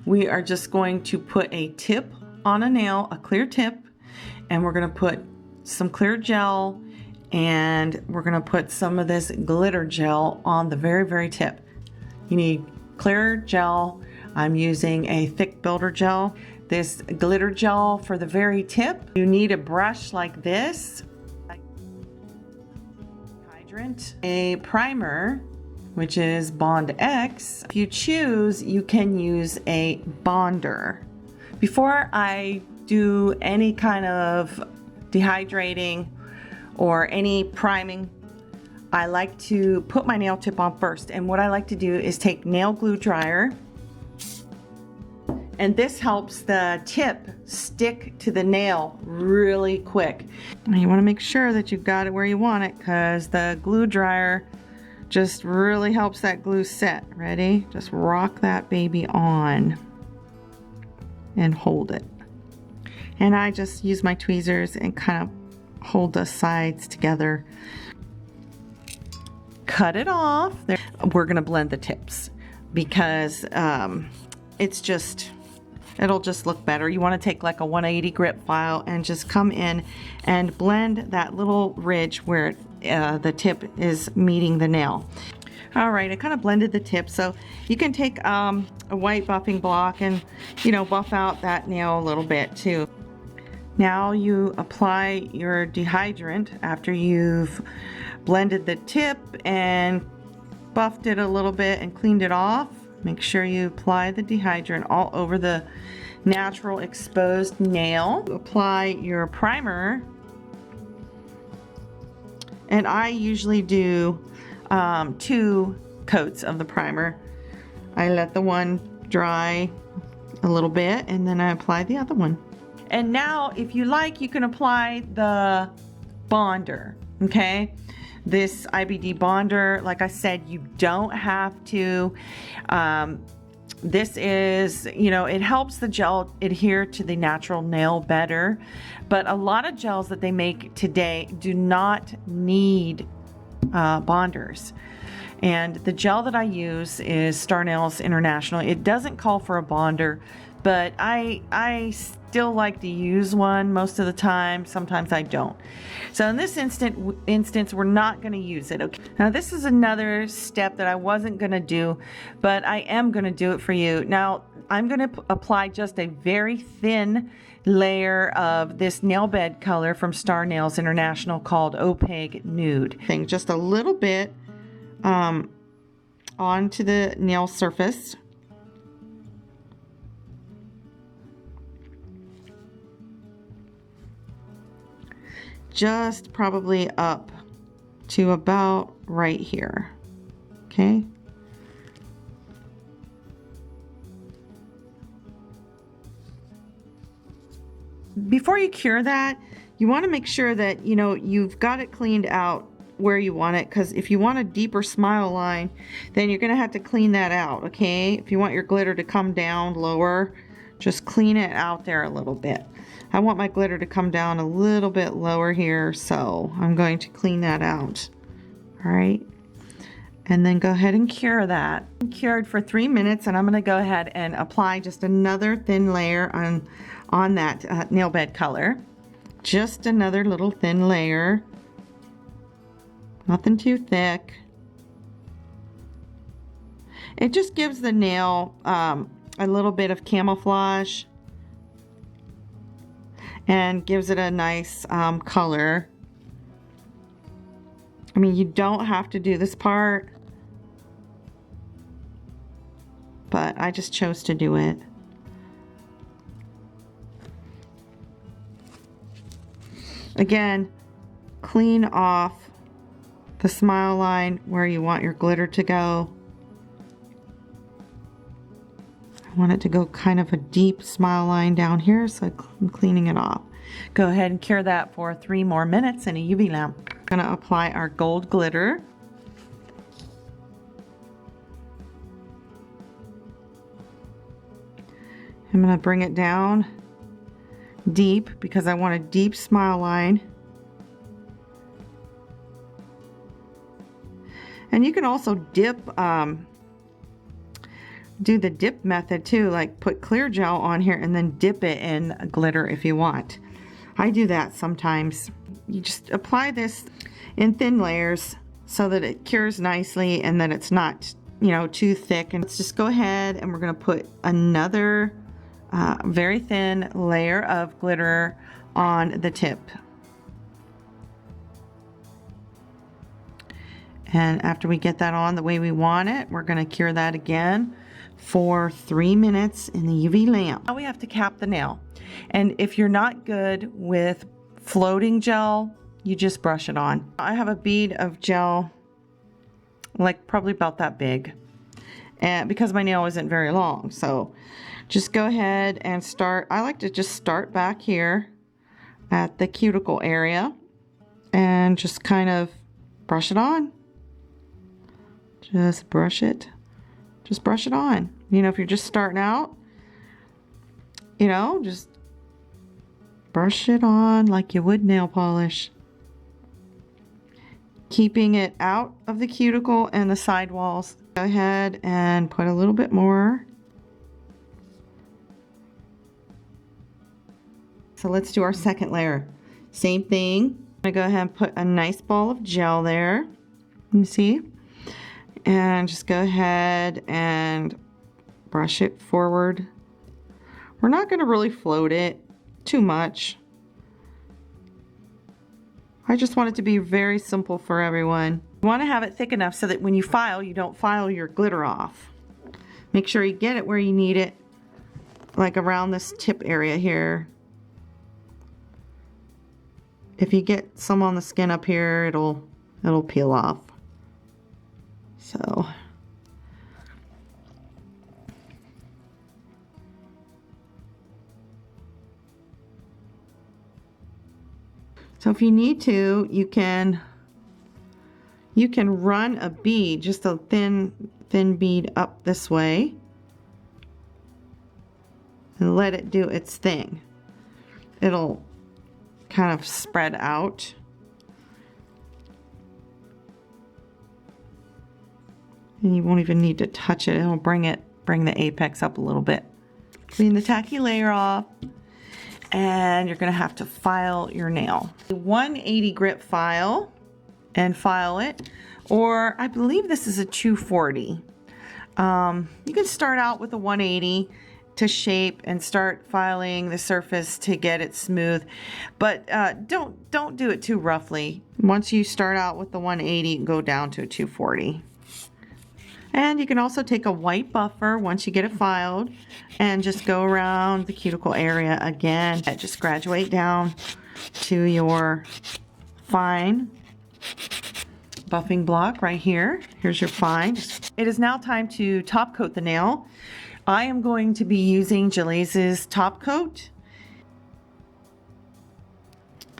we are just going to put a tip on a nail, a clear tip, and we're going to put some clear gel, and we're going to put some of this glitter gel on the very, very tip. You need clear gel. I'm using a thick builder gel. This glitter gel for the very tip. You need a brush like this, hydrant, a primer, which is Bond X. If you choose, you can use a bonder. Before I do any kind of dehydrating or any priming, I like to put my nail tip on first. And what I like to do is take nail glue dryer, and this helps the tip stick to the nail really quick. And you want to make sure that you've got it where you want it, because the glue dryer just really helps that glue set. Ready? Just rock that baby on and hold it. And I just use my tweezers and kind of hold the sides together. Cut it off. We're going to blend the tips because it'll just look better. You want to take like a 180 grit file and just come in and blend that little ridge where the tip is meeting the nail. All right, I kind of blended the tip, so you can take a white buffing block and, you know, buff out that nail a little bit too. Now you apply your dehydrant after you've blended the tip and buffed it a little bit and cleaned it off. Make sure you apply the dehydrant all over the natural exposed nail. Apply your primer, and I usually do 2 coats of the primer. I let the one dry a little bit and then I apply the other one. And now if you like, you can apply the bonder, okay? This IBD bonder, like I said, you don't have to. This is, you know, it helps the gel adhere to the natural nail better, but a lot of gels that they make today do not need bonders. And the gel that I use is Star Nails International. It doesn't call for a bonder, but I still like to use one most of the time. Sometimes I don't. So in this instance, we're not going to use it. Okay. Now this is another step that I wasn't going to do, but I am going to do it for you. Now I'm going to apply just a very thin layer of this nail bed color from Star Nails International called Opaque Nude. Just a little bit onto the nail surface. Just probably up to about right here, okay? Before you cure that, you want to make sure that, you know, you've got it cleaned out where you want it, because if you want a deeper smile line, then you're going to have to clean that out, okay? If you want your glitter to come down lower, just clean it out there a little bit. I want my glitter to come down a little bit lower here, so I'm going to clean that out. All right, and then go ahead and cure that. I'm cured for 3 minutes, and I'm going to go ahead and apply just another thin layer on that nail bed color. Just another little thin layer. Nothing too thick. It just gives the nail a little bit of camouflage and gives it a nice color. I mean, you don't have to do this part, but I just chose to do it. Again, clean off the smile line where you want your glitter to go. I want it to go kind of a deep smile line down here, so I'm cleaning it off. Go ahead and cure that for 3 more minutes in a UV lamp. I'm going to apply our gold glitter. I'm going to bring it down deep because I want a deep smile line. And you can also dip do the dip method too, like put clear gel on here and then dip it in glitter if you want. I do that sometimes. You just apply this in thin layers so that it cures nicely and that it's not, you know, too thick. And let's just go ahead and we're going to put another very thin layer of glitter on the tip. And after we get that on the way we want it, we're going to cure that again for 3 minutes in the UV lamp. Now we have to cap the nail. And if you're not good with floating gel, you just brush it on. I have a bead of gel, like probably about that big, and because my nail isn't very long. So just go ahead and start. I like to just start back here at the cuticle area and just kind of brush it on. Just brush it. Just brush it on. You know, if you're just starting out, you know, just brush it on like you would nail polish. Keeping it out of the cuticle and the side walls. Go ahead and put a little bit more. So let's do our second layer. Same thing. I'm gonna go ahead and put a nice ball of gel there. You see? And just go ahead and brush it forward. We're not gonna really float it too much. I just want it to be very simple for everyone. You want to have it thick enough so that when you file, you don't file your glitter off. Make sure you get it where you need it, like around this tip area here. If you get some on the skin up here, it'll peel off. So if you need to, you can run a bead, just a thin bead up this way and let it do its thing. It'll kind of spread out. And you won't even need to touch it. It'll bring the apex up a little bit. Clean the tacky layer off. And you're going to have to file your nail. 180 grit file and file it, or I believe this is a 240. You can start out with a 180 to shape and start filing the surface to get it smooth, but don't do it too roughly. Once you start out with the 180, you can go down to a 240. And you can also take a white buffer once you get it filed and just go around the cuticle area again. Just graduate down to your fine buffing block right here. Here's your fine. It is now time to top coat the nail. I am going to be using Gillette's top coat.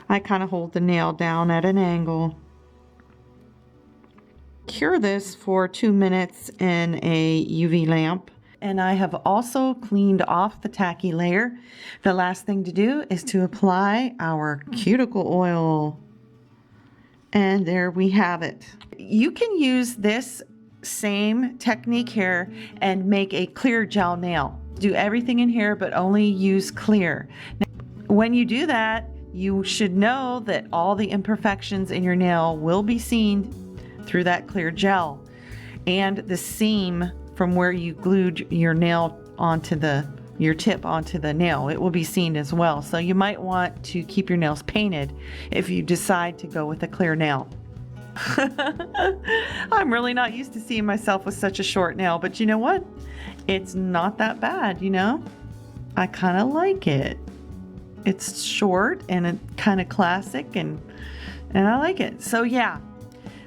I kind of hold the nail down at an angle. Cure this for 2 minutes in a UV lamp. And I have also cleaned off the tacky layer. The last thing to do is to apply our cuticle oil. And there we have it. You can use this same technique here and make a clear gel nail. Do everything in here, but only use clear. Now, when you do that, you should know that all the imperfections in your nail will be seen through that clear gel, and the seam from where you glued your nail onto your tip onto the nail, it will be seen as well. So you might want to keep your nails painted if you decide to go with a clear nail. I'm really not used to seeing myself with such a short nail, but you know what? It's not that bad, you know? I kind of like it. It's short and it's kind of classic, and I like it. So yeah.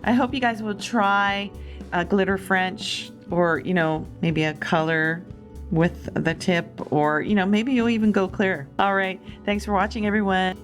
I hope you guys will try a glitter French, or, you know, maybe a color with the tip, or, you know, maybe you'll even go clear. All right. Thanks for watching, everyone.